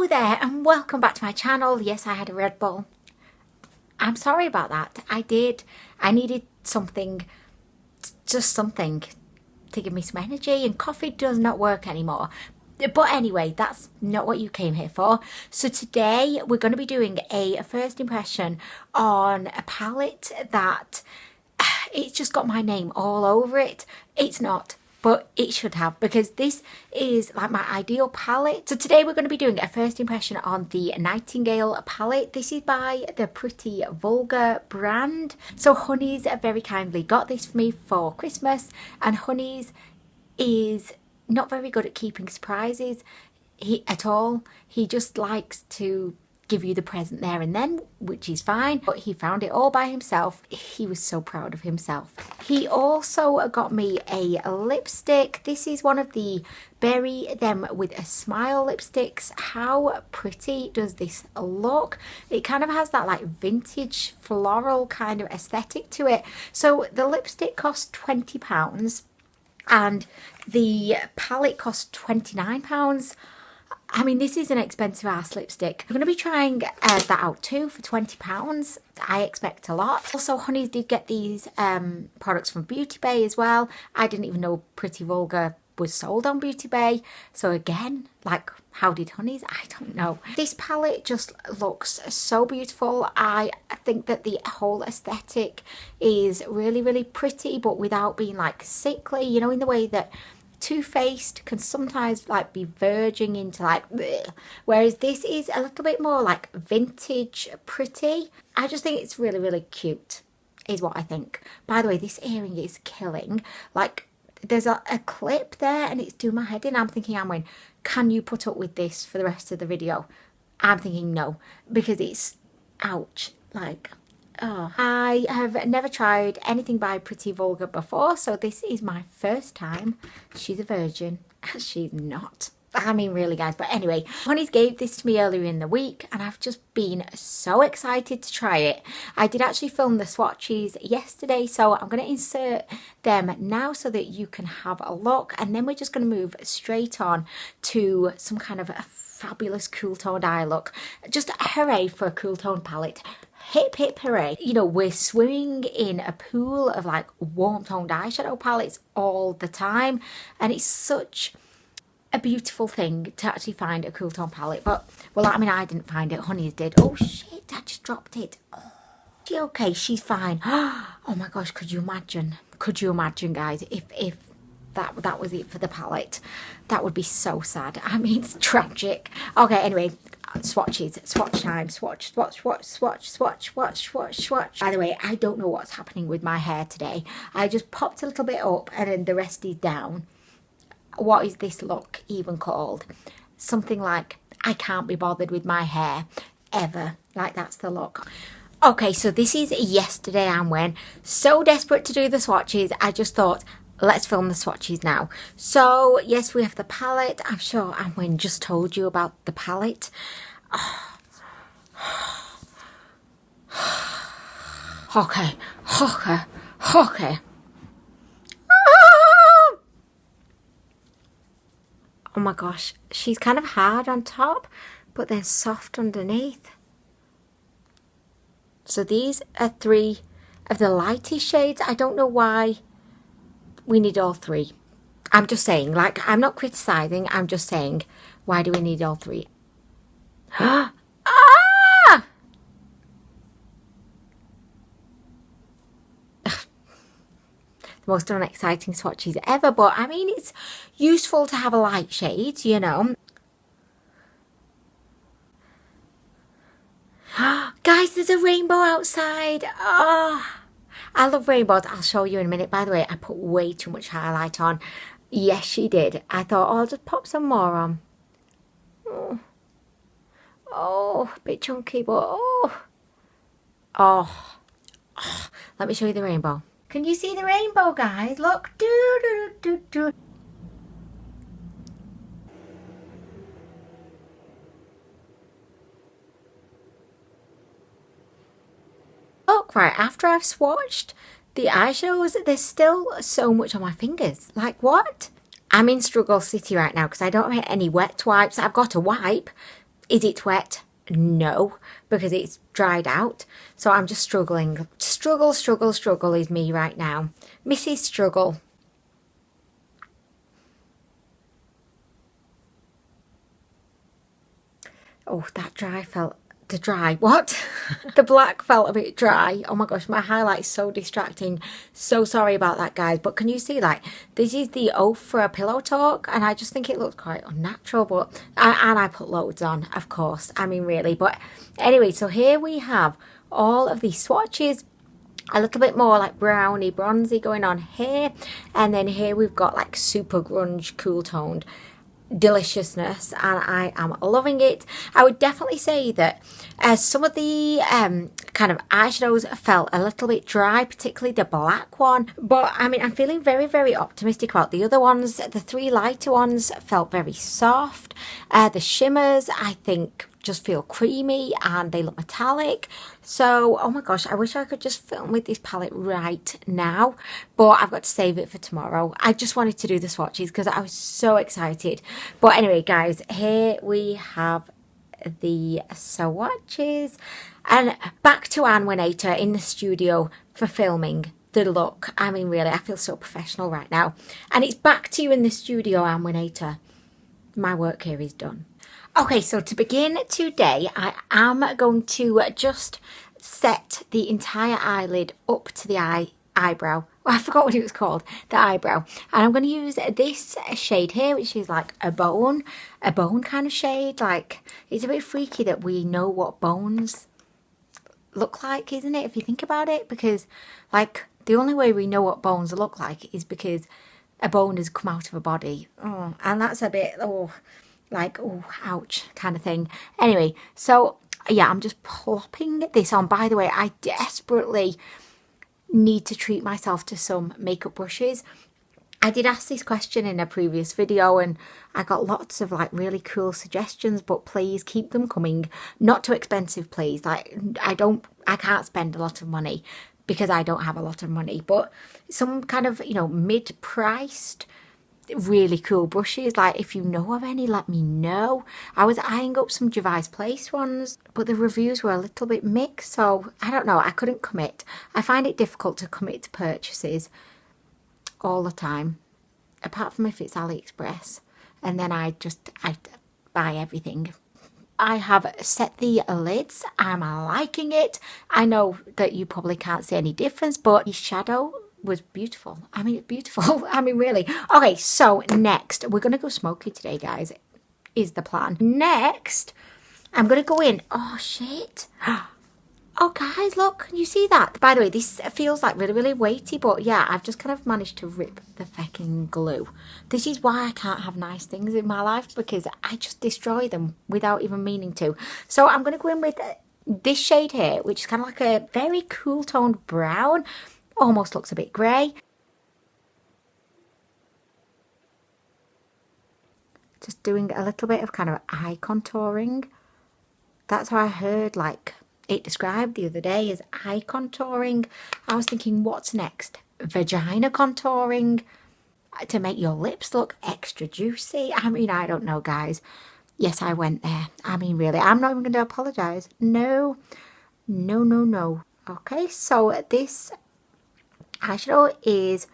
Hello there and welcome back to my channel. Yes, I had a Red Bull. I'm sorry about that. I needed something, just something to give me some energy, and coffee does not work anymore. But anyway, that's not what you came here for. So today we're going to be doing a first impression on a palette that it's just got my name all over it. It's not, but it should have, because this is like my ideal palette. So today we're going to be doing a first impression on the Nightingale palette. This is by the Pretty Vulgar brand. So Hunies very kindly got this for me for Christmas, and Hunies is not very good at keeping surprises at all. He just likes to give you the present there and then, which is fine, but he found it all by himself. He was so proud of himself. He also got me a lipstick. This is one of the Bury Them With a Smile lipsticks. How pretty does this look? It kind of has that like vintage floral kind of aesthetic to it. So the lipstick costs £20 and the palette costs £29. I mean, this is an expensive ass lipstick. I'm going to be trying that out too for £20. I expect a lot. Also, Hunies did get these products from Beauty Bay as well. I didn't even know Pretty Vulgar was sold on Beauty Bay. So again, like, how did Hunies? I don't know. This palette just looks so beautiful. I think that the whole aesthetic is really, really pretty, but without being like sickly, you know, in the way that Too Faced can sometimes like be verging into like bleh. Whereas this is a little bit more like vintage pretty. I just think it's really, really cute is what I think. By the way, this earring is killing. Like, there's a clip there and it's doing my head in. I'm thinking, Anwen, can you put up with this for the rest of the video? I'm thinking no, because it's ouch. Like, oh. I have never tried anything by Pretty Vulgar before, so this is my first time. She's a virgin. She's not. I mean, really, guys. But anyway, Hunies gave this to me earlier in the week and I've just been so excited to try it. I did actually film the swatches yesterday, so I'm going to insert them now so that you can have a look, and then we're just going to move straight on to some kind of a fabulous cool toned eye look. Just hooray for a cool tone palette. Hip hip hooray. You know, we're swimming in a pool of like warm toned eyeshadow palettes all the time, and it's such a beautiful thing to actually find a cool tone palette. But, well, I mean, I didn't find it. Hunies did. Oh shit, I just dropped it. Oh, she okay? She's fine. Oh my gosh, could you imagine? Could you imagine, guys, if that was it for the palette? That would be so sad. I mean, it's tragic. Okay, anyway, swatches, swatch time, swatch. By the way, I don't know what's happening with my hair today. I just popped a little bit up and then the rest is down. What is this look even called? Something like, I can't be bothered with my hair ever. Like, that's the look. Okay, so this is yesterday, Anwen. So desperate to do the swatches, I just thought, let's film the swatches now. So, yes, we have the palette. I'm sure Anwen just told you about the palette. Okay. Oh my gosh, she's kind of hard on top, but then soft underneath. So these are 3 of the lightest shades. I don't know why we need all 3. I'm just saying, like, I'm not criticizing, I'm just saying, why do we need all 3? Ah! The most unexciting swatches ever, but I mean, it's useful to have a light shade, you know. Guys, there's a rainbow outside. Oh, I love rainbows. I'll show you in a minute. By the way, I put way too much highlight on. Yes, she did. I thought, oh, I'll just pop some more on. Oh, a bit chunky, but oh. Let me show you the rainbow. Can you see the rainbow, guys? Look. Look, right, after I've swatched the eyeshadows, there's still so much on my fingers. Like, what? I'm in struggle city right now because I don't have any wet wipes. I've got a wipe, Is it wet? No, because it's dried out. So I'm just struggling. Struggle, struggle, struggle is me right now. Mrs. Struggle. Oh, that dry felt... The dry... What? The black felt a bit dry. Oh my gosh, my highlight's so distracting. So sorry about that, guys. But can you see, like, this is the oath for a pillow talk, and I just think it looks quite unnatural. But and I put loads on, of course. I mean, really. But anyway, so here we have all of these swatches. A little bit more like browny, bronzy going on here. And then here we've got like super grunge, cool toned deliciousness, and I am loving it. I would definitely say that some of the kind of eyeshadows felt a little bit dry, particularly the black one, but I mean, I'm feeling very, very optimistic about the other ones. The three lighter ones felt very soft. The shimmers, I think, just feel creamy and they look metallic. So, oh my gosh, I wish I could just film with this palette right now, but I've got to save it for tomorrow. I just wanted to do the swatches because I was so excited. But anyway, guys, here we have the swatches, and back to Anwen in the studio for filming the look. I mean, really, I feel so professional right now. And it's back to you in the studio, Anwen. My work here is done. Okay, so to begin today, I am going to just set the entire eyelid up to the eyebrow. Well, I forgot what it was called, the eyebrow. And I'm going to use this shade here, which is like a bone kind of shade. Like, it's a bit freaky that we know what bones look like, isn't it, if you think about it? Because, like, the only way we know what bones look like is because a bone has come out of a body. Oh, and that's a bit, like, oh, ouch, kind of thing. Anyway, so yeah, I'm just plopping this on. By the way, I desperately need to treat myself to some makeup brushes. I did ask this question in a previous video and I got lots of like really cool suggestions, but please keep them coming. Not too expensive, please. Like, I can't spend a lot of money because I don't have a lot of money, but some kind of, you know, mid-priced really cool brushes. Like, if you know of any, let me know. I was eyeing up some Gervais Place ones, but the reviews were a little bit mixed, so I don't know, I couldn't commit. I find it difficult to commit to purchases all the time, apart from if it's AliExpress, and then I buy everything. I have set the lids. I'm liking it. I know that you probably can't see any difference, but the shadow was beautiful. I mean, it's beautiful. I mean, really. Okay, so next, we're going to go smoky today, guys, is the plan. Next, I'm going to go in. Oh, shit. Oh, guys, look. Can you see that? By the way, this feels like really, really weighty, but yeah, I've just kind of managed to rip the fucking glue. This is why I can't have nice things in my life, because I just destroy them without even meaning to. So I'm going to go in with this shade here, which is kind of like a very cool toned brown. Almost looks a bit grey. Just doing a little bit of kind of eye contouring. That's how I heard like it described the other day, as eye contouring. I was thinking, what's next? Vagina contouring to make your lips look extra juicy. I mean, I don't know, guys. Yes, I went there. I mean, really, I'm not even going to apologise. No, no, no, no. Okay, so this eyeshadow is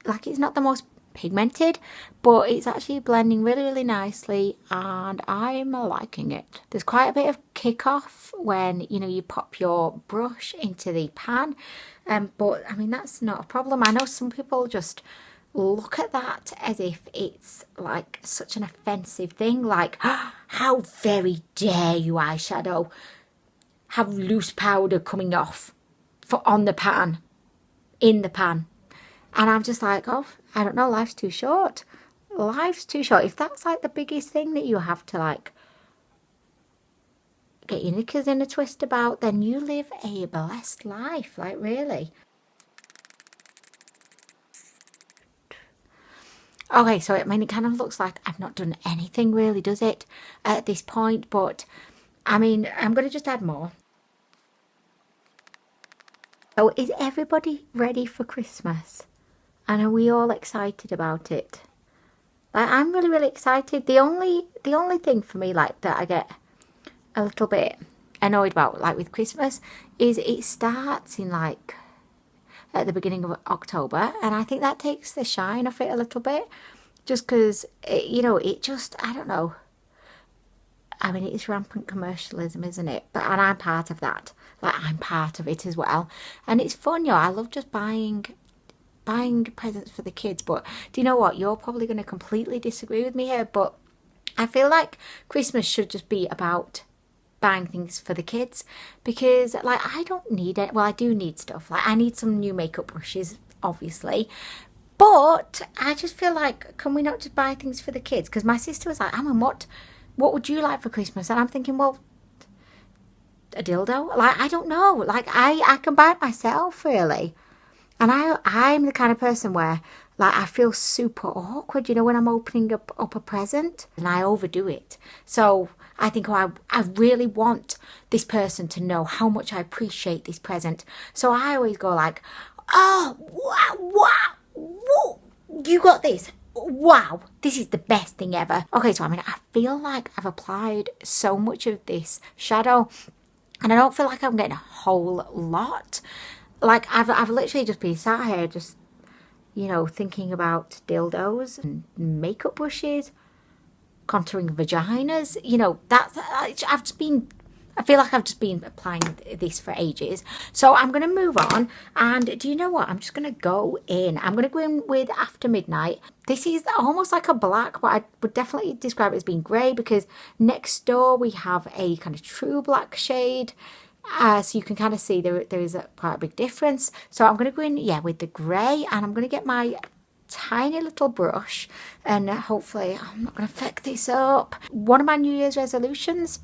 like, it's not the most pigmented, but it's actually blending really, really nicely, and I'm liking it. There's quite a bit of kick-off when, you know, you pop your brush into the pan, but I mean, that's not a problem. I know some people just look at that as if it's like such an offensive thing, like, oh, how very dare you, eyeshadow, have loose powder coming off on the pan. In the pan. And I'm just like, oh, I don't know, life's too short. Life's too short. If that's like the biggest thing that you have to like get your knickers in a twist about, then you live a blessed life, like, really. Okay, so I mean, it kind of looks like I've not done anything really, does it, at this point? But I mean, I'm going to just add more. So is everybody ready for Christmas? And are we all excited about it? Like, I'm really, really excited. The only thing for me, like, that I get a little bit annoyed about, like with Christmas, is it starts in like at the beginning of October, and I think that takes the shine off it a little bit, just because, you know, it just, I don't know. I mean, it's rampant commercialism, isn't it? And I'm part of that. Like, I'm part of it as well. And it's fun, you know. I love just buying presents for the kids. But do you know what? You're probably going to completely disagree with me here, but I feel like Christmas should just be about buying things for the kids, because like I don't need it. Well, I do need stuff. Like I need some new makeup brushes, obviously. But I just feel like, can we not just buy things for the kids? Because my sister was like, Anwen, what would you like for Christmas? And I'm thinking, well, a dildo? Like, I don't know. Like, I can buy it myself, really. And I'm the kind of person where, like, I feel super awkward, you know, when I'm opening up a present, and I overdo it. So I think, oh, I really want this person to know how much I appreciate this present. So I always go like, oh, wow, you got this. Wow, this is the best thing ever. Okay, so I mean, I feel like I've applied so much of this shadow, and I don't feel like I'm getting a whole lot. Like, I've literally just been sat here just, you know, thinking about dildos and makeup brushes, contouring vaginas. You know, I feel like I've just been applying this for ages. So I'm going to move on. And do you know what? I'm just going to go in. I'm going to go in with After Midnight. This is almost like a black, but I would definitely describe it as being grey, because next door we have a kind of true black shade. So you can kind of see there is quite a big difference. So I'm going to go in, yeah, with the grey, and I'm going to get my tiny little brush, and hopefully I'm not going to fuck this up. One of my New Year's resolutions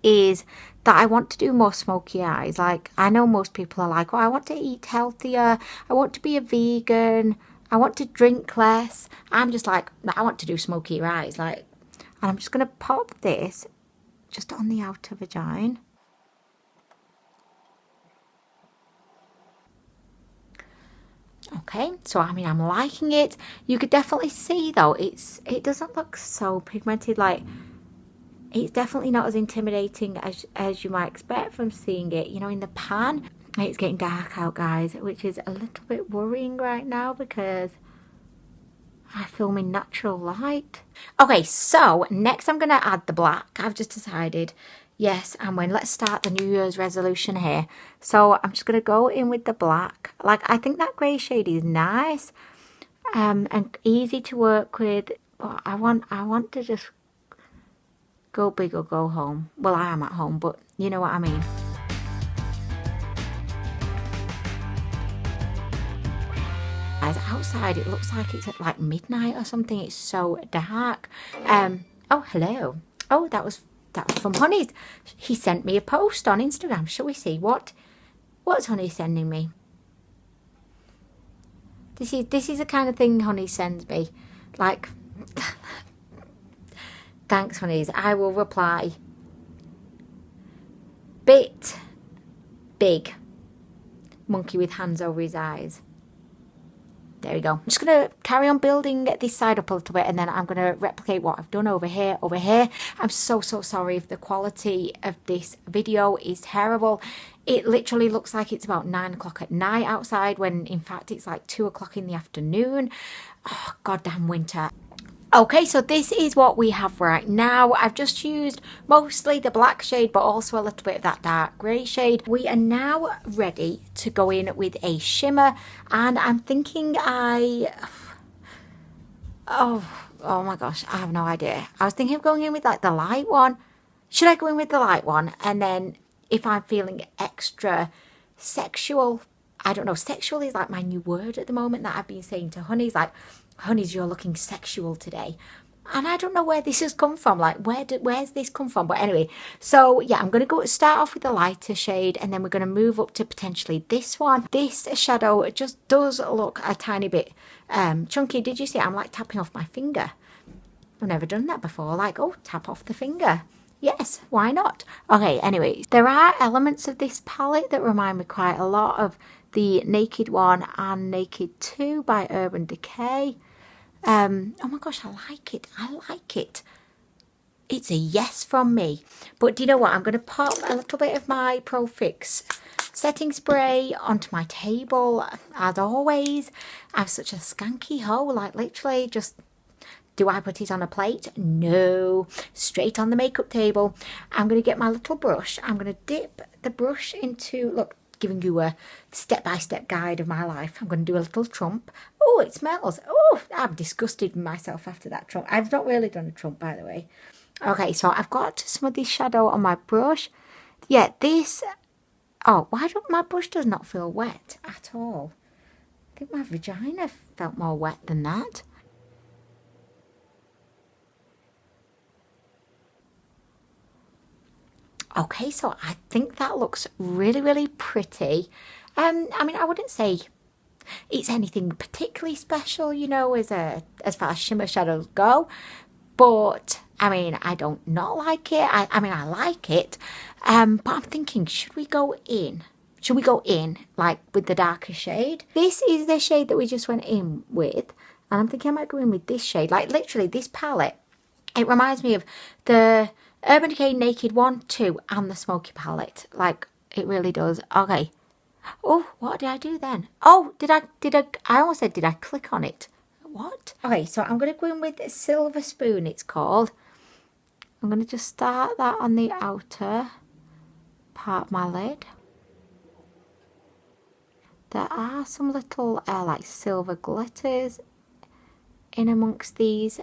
is that I want to do more smoky eyes. Like, I know most people are like, oh, I want to eat healthier, I want to be a vegan, I want to drink less. I'm just like, I want to do smokier eyes. Like, and I'm just going to pop this just on the outer vagina. Okay, so I mean, I'm liking it. You could definitely see though, it doesn't look so pigmented. Like, it's definitely not as intimidating as you might expect from seeing it, you know, in the pan. It's getting dark out, guys, which is a little bit worrying right now, because I film in natural light. Okay, so next I'm going to add the black. I've just decided, yes, and let's start the New Year's resolution here. So I'm just going to go in with the black. Like, I think that grey shade is nice, and easy to work with. But I want to just go big or go home. Well, I am at home, but you know what I mean. As outside, it looks like it's at like midnight or something. It's so dark. Oh, hello. Oh, that was from Hunies. He sent me a post on Instagram. Shall we see what's Hunies sending me? This is the kind of thing Hunies sends me. Like, thanks, Hunies. I will reply. Bit big monkey with hands over his eyes. There we go. I'm just going to carry on building this side up a little bit, and then I'm going to replicate what I've done over here. I'm so sorry if the quality of this video is terrible. It literally looks like it's about 9 o'clock at night outside, when in fact it's like 2 o'clock in the afternoon. Oh, goddamn winter. Okay, so this is what we have right now. I've just used mostly the black shade, but also a little bit of that dark grey shade. We are now ready to go in with a shimmer, and I'm thinking oh my gosh, I have no idea. I was thinking of going in with like the light one. Should I go in with the light one? And then if I'm feeling extra sexual, I don't know, sexual is like my new word at the moment that I've been saying to Hunies, like, Hunies, you're looking sexual today. And I don't know where this has come from. Like, where's this come from? But anyway, so yeah, I'm going to start off with the lighter shade, and then we're going to move up to potentially this one. This shadow just does look a tiny bit chunky. Did you see? I'm like tapping off my finger. I've never done that before. Like, oh, tap off the finger. Yes, why not? Okay, anyway, there are elements of this palette that remind me quite a lot of the Naked one and Naked 2 by Urban Decay. Oh my gosh, I like it. It's a yes from me. But do you know what? I'm going to pop a little bit of my Pro Fix setting spray onto my table. As always, I'm such a skanky hoe. Like literally just, do I put it on a plate? No. Straight on the makeup table. I'm going to get my little brush. I'm going to dip the brush into, look, giving you a step-by-step guide of my life. I'm going to do a little trump. Oh, it smells. Oh, I'm disgusted with myself after that trump. I've not really done a trump, by the way. Okay, so I've got some of this shadow on my brush. Yeah, this... Oh, why don't my brush does not feel wet at all? I think my vagina felt more wet than that. Okay, so I think that looks really, really pretty. I mean, I wouldn't say it's anything particularly special, you know, as far as shimmer shadows go. But I mean, I don't not like it. I mean, I like it. But I'm thinking, should we go in? Should we go in like with the darker shade? This is the shade that we just went in with, and I'm thinking I might go in with this shade. Like literally, this palette. It reminds me of the Urban Decay Naked 1, 2 and the Smoky palette. Like, it really does. Okay. Oh, what did I do then? Oh, I almost said, did I click on it? What? Okay, so I'm going to go in with Silver Spoon, it's called. I'm going to just start that on the outer part of my lid. There are some little, like, silver glitters in amongst these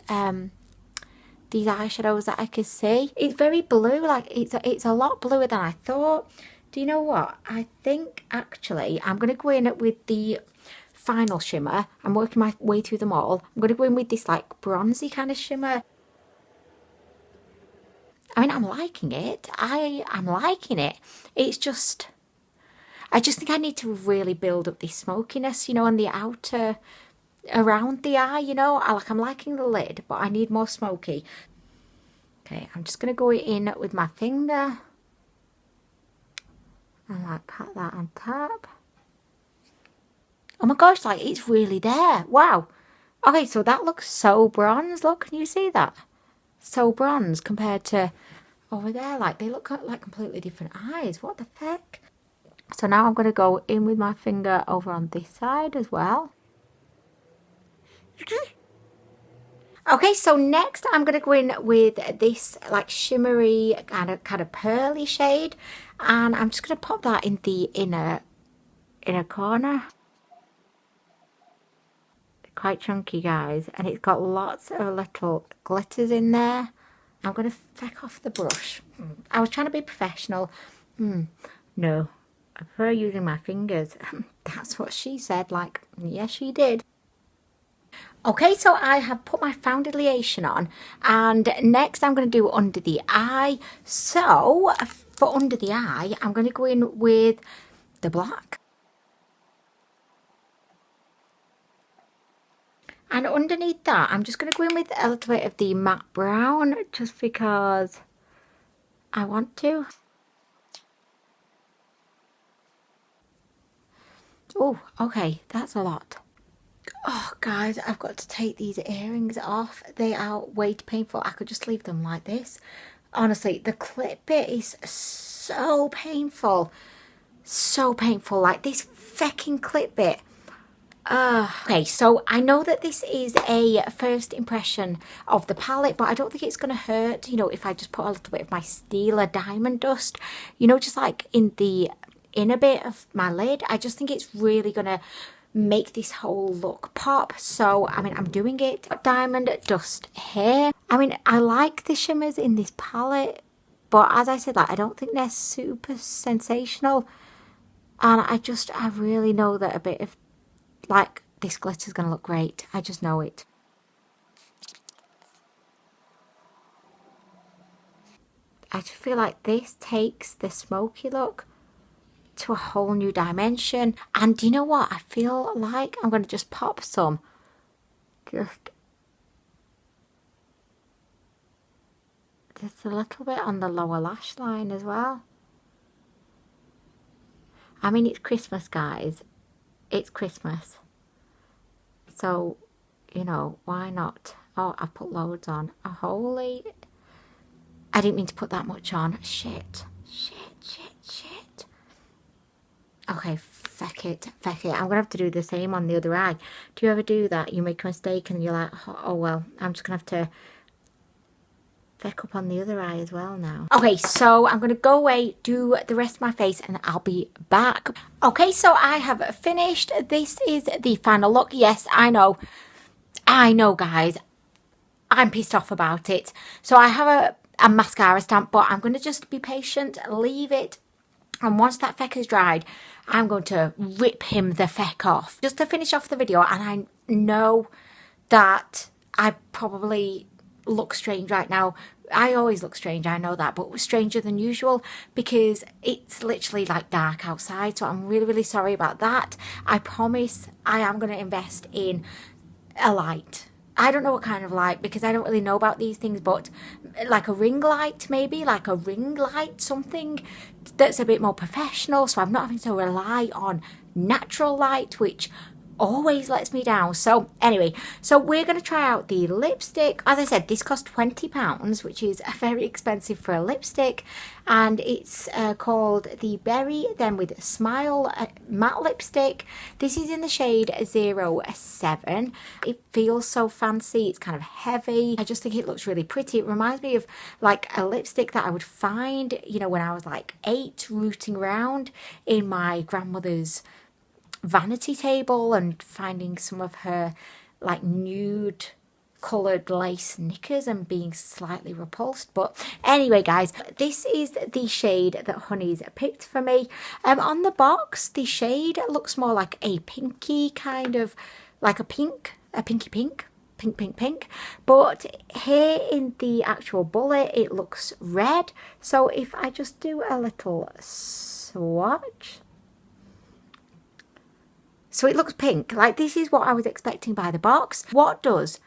eyeshadows that I can see. It's very blue, like it's a lot bluer than I thought. Do you know what? I think actually I'm going to go in with the final shimmer. I'm working my way through them all. I'm going to go in with this like bronzy kind of shimmer. I mean, I'm liking it. I'm liking it. It's just, I just think I need to really build up this smokiness, you know, on the outer, around the eye, you know. I'm liking the lid, but I need more smoky. Okay, I'm just going to go in with my finger and like pat that on top. Oh my gosh, like it's really there. Wow. Okay, so that looks so bronze. Look, can you see that? So bronze compared to over there. Like they look like completely different eyes. What the heck? So now I'm going to go in with my finger over on this side as well. Okay, so next I'm going to go in with this like shimmery kind of pearly shade, and I'm just going to pop that in the inner corner. Quite chunky, guys, and it's got lots of little glitters in there. I'm going to flick off the brush. I was trying to be professional. No, I prefer using my fingers. That's what she said, like, yes, she did. Okay, so I have put my foundation on, and next I'm going to do under the eye. So for under the eye, I'm going to go in with the black. And underneath that, I'm just going to go in with a little bit of the matte brown, just because I want to. Oh, okay, that's a lot. Oh, guys, I've got to take these earrings off. They are way too painful. I could just leave them like this. Honestly, the clip bit is so painful. So painful. Like this fecking clip bit. Okay, so I know that this is a first impression of the palette, but I don't think it's going to hurt, you know, if I just put a little bit of my Steeler Diamond Dust, you know, just like in the inner bit of my lid. I just think it's really going to make this whole look pop. So, I mean, I'm doing it. Diamond Dust here. I mean, I like the shimmers in this palette, but as I said, like, I don't think they're super sensational. And I really know that a bit of like this glitter's gonna look great. I just know it. I just feel like this takes the smoky look to a whole new dimension. And do you know what? I feel like I'm gonna just pop some just a little bit on the lower lash line as well. I mean, it's Christmas, guys. It's Christmas. So, you know, why not? Oh, I put loads on. Oh, holy. I didn't mean to put that much on. Shit. Okay, feck it. I'm going to have to do the same on the other eye. Do you ever do that? You make a mistake and you're like, oh well, I'm just going to have to feck up on the other eye as well now. Okay, so I'm going to go away, do the rest of my face, and I'll be back. Okay, so I have finished. This is the final look. Yes, I know, guys. I'm pissed off about it. So I have a mascara stamp, but I'm going to just be patient, leave it. And once that feck has dried, I'm going to rip him the feck off. Just to finish off the video, and I know that I probably look strange right now. I always look strange, I know that, but stranger than usual because it's literally like dark outside. So I'm really, really sorry about that. I promise I am going to invest in a light. I don't know what kind of light because I don't really know about these things, but like a ring light, maybe like a ring light, something that's a bit more professional, so I'm not having to rely on natural light, which always lets me down. So anyway, so we're going to try out the lipstick. As I said, this cost £20, which is very expensive for a lipstick, and it's called the Berry Then With Smile matte lipstick. This is in the shade 07. It feels so fancy. It's kind of heavy. I just think it looks really pretty. It reminds me of like a lipstick that I would find, you know, when I was like 8, rooting around in my grandmother's vanity table and finding some of her like nude coloured lace knickers and being slightly repulsed. But anyway, guys, this is the shade that Hunies picked for me. On the box, the shade looks more like a pinky kind of, like a pinky pink. But here in the actual bullet, it looks red. So if I just do a little swatch, so it looks pink. Like, this is what I was expecting by the box. What does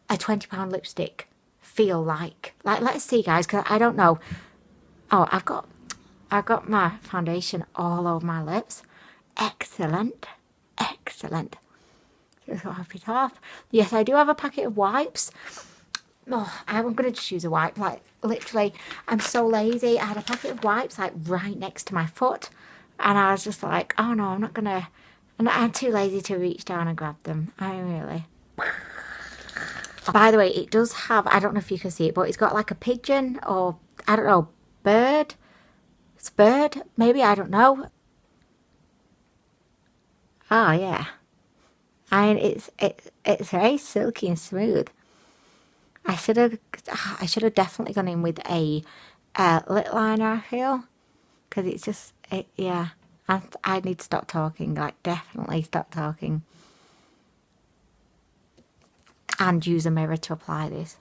a £20 lipstick feel like? Like, let's see, guys, because I don't know. Oh, I've got my foundation all over my lips. Excellent. Just wipe it off. Yes, I do have a packet of wipes. Oh, I'm going to just use a wipe. Like, literally, I'm so lazy. I had a packet of wipes, like, right next to my foot. And I was just like, oh, no, I'm not going to... And I'm too lazy to reach down and grab them. I really. By the way, it does have, I don't know if you can see it, but it's got like a pigeon or, I don't know, bird. It's bird, maybe, I don't know. Oh, yeah. And it's very silky and smooth. I should have definitely gone in with a lip liner, I feel. Because it's just, yeah. I need to stop talking, like definitely stop talking. And use a mirror to apply this.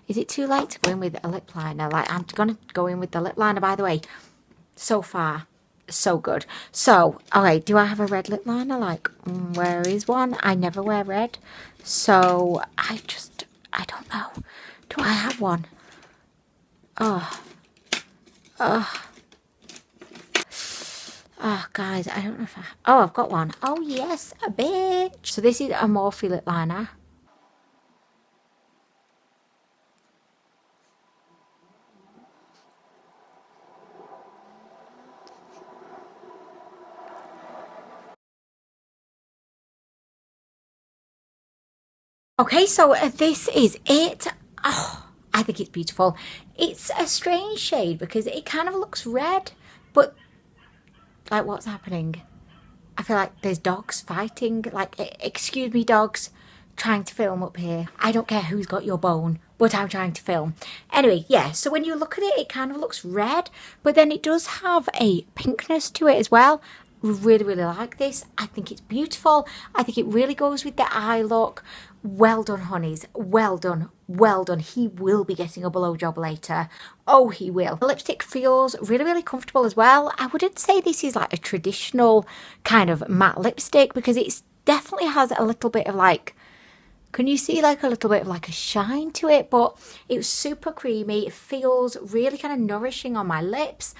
Is it too late to go in with a lip liner? Like, I'm going to go in with the lip liner, by the way. So far, so good. So, okay, do I have a red lip liner? Like, where is one? I never wear red. So, I don't know. Do I have one? Oh, guys, I don't know if I've got one. Oh, yes, a bitch. So this is a Morphe lip liner. Okay, so this is it. Oh, I think it's beautiful. It's a strange shade because it kind of looks red, but like, what's happening? I feel like there's dogs fighting. Like, excuse me, dogs, trying to film up here. I don't care who's got your bone, but I'm trying to film. Anyway, yeah, so when you look at it, it kind of looks red, but then it does have a pinkness to it as well. Really, really like this. I think it's beautiful. I think it really goes with the eye look. Well done, Hunies. Well done. Well done. He will be getting a blowjob later. Oh, he will. The lipstick feels really, really comfortable as well. I wouldn't say this is like a traditional kind of matte lipstick because it definitely has a little bit of like, can you see like a little bit of like a shine to it? But it was super creamy. It feels really kind of nourishing on my lips.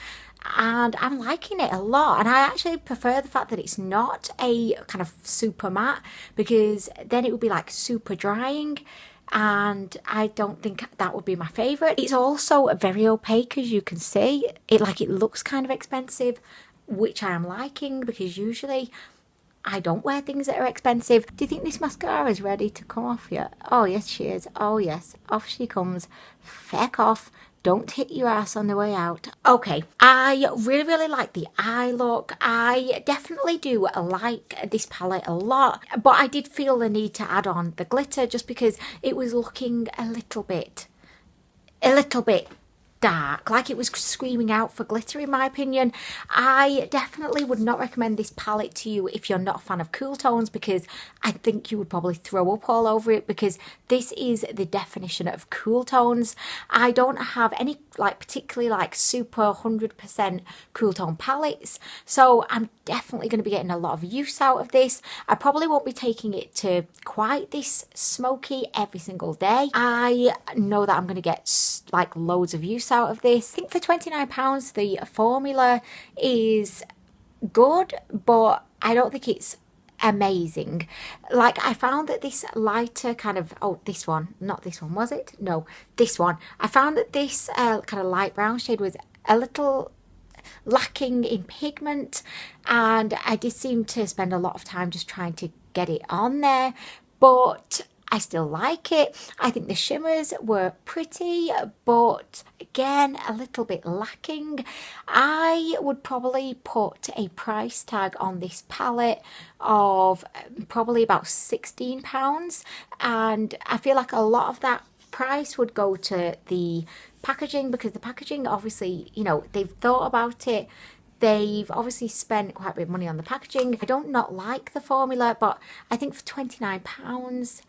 And I'm liking it a lot, and I actually prefer the fact that it's not a kind of super matte, because then it would be like super drying, and I don't think that would be my favourite. It's also very opaque, as you can see. It looks kind of expensive, which I am liking, because usually I don't wear things that are expensive. Do you think this mascara is ready to come off yet? Oh yes, she is. Oh yes, off she comes. Feck off. Don't hit your ass on the way out. Okay, I really like the eye look. I definitely do like this palette a lot, but I did feel the need to add on the glitter just because it was looking a little bit dark, like it was screaming out for glitter in my opinion. I definitely would not recommend this palette to you if you're not a fan of cool tones, because I think you would probably throw up all over it, because this is the definition of cool tones. I don't have any particularly super 100% cool tone palettes, so I'm definitely going to be getting a lot of use out of this. I probably won't be taking it to quite this smoky every single day. I know that I'm going to get loads of use out of this. I think for £29 the formula is good, but I don't think it's amazing. I found that this lighter kind of, this one, not this one, was it? No, this one. I found that this kind of light brown shade was a little lacking in pigment, and I did seem to spend a lot of time just trying to get it on there, but I still like it. I think the shimmers were pretty, but again, a little bit lacking. I would probably put a price tag on this palette of probably about £16, and I feel like a lot of that price would go to the packaging, because the packaging, obviously, you know, they've thought about it. They've obviously spent quite a bit of money on the packaging. I don't not like the formula, but I think for £29,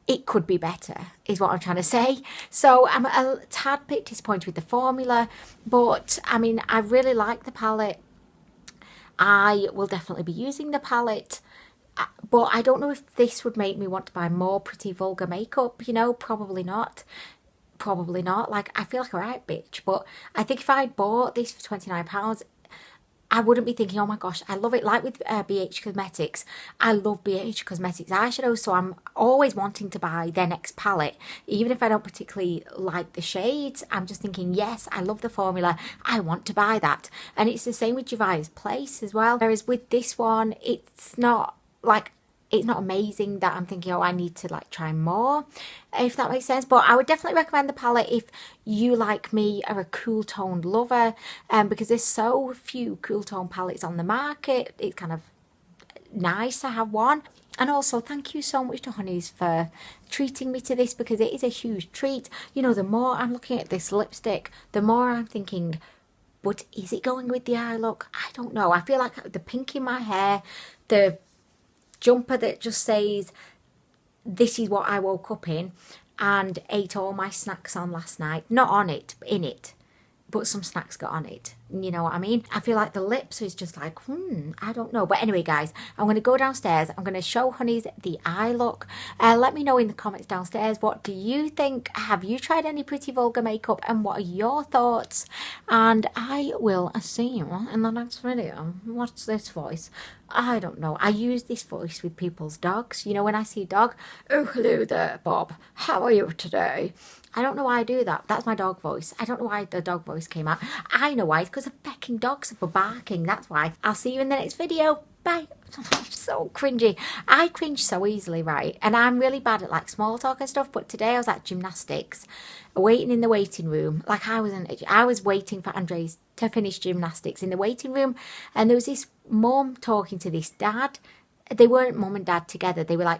it could be better, is what I'm trying to say. So I'm a tad bit disappointed with the formula, but I mean, I really like the palette. I will definitely be using the palette, but I don't know if this would make me want to buy more Pretty Vulgar makeup, you know, probably not. Probably not. I feel like a right bitch, but I think if I bought this for £29, I wouldn't be thinking, oh my gosh, I love it. Like with BH Cosmetics, I love BH Cosmetics eyeshadows, so I'm always wanting to buy their next palette. Even if I don't particularly like the shades, I'm just thinking, yes, I love the formula, I want to buy that. And it's the same with Juvia's Place as well. Whereas with this one, it's not amazing that I'm thinking, oh, I need to try more, if that makes sense. But I would definitely recommend the palette if you, like me, are a cool toned lover, because there's so few cool tone palettes on the market. It's kind of nice to have one. And also, thank you so much to Hunies for treating me to this, because it is a huge treat. You know, the more I'm looking at this lipstick, the more I'm thinking, but is it going with the eye look? I don't know. I feel like the pink in my hair, the jumper that just says this is what I woke up in and ate all my snacks on last night, not on it, in it, but some snacks got on it, you know what I mean? I feel like the lips is just I don't know. But anyway, guys, I'm going to go downstairs. I'm going to show Hunies the eye look. Let me know in the comments downstairs, what do you think? Have you tried any Pretty Vulgar makeup, and what are your thoughts? And I will see you in the next video. What's this voice? I don't know. I use this voice with people's dogs. You know, when I see a dog, oh, hello there, Bob. How are you today? I don't know why I do that. That's my dog voice. I don't know why the dog voice came out. I know why. It's because of fecking dogs for barking. That's why. I'll see you in the next video. Bye. So cringy. I cringe so easily, right? And I'm really bad at small talk and stuff. But today I was at gymnastics, waiting in the waiting room. I was waiting for Andres to finish gymnastics in the waiting room, and there was this mum talking to this dad. They weren't mum and dad together. They were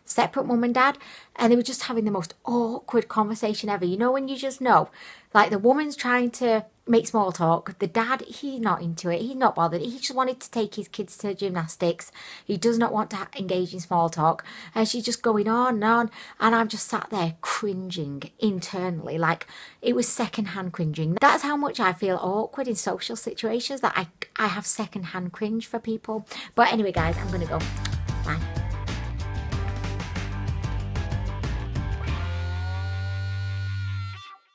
separate mum and dad, and they were just having the most awkward conversation ever. You know, when you just know, the woman's trying to make small talk, the dad, he's not into it, he's not bothered, he just wanted to take his kids to gymnastics, he does not want to engage in small talk, and she's just going on and on, and I'm just sat there cringing internally, it was secondhand cringing. That's how much I feel awkward in social situations, that I have secondhand cringe for people. But anyway, guys, I'm gonna go. Bye.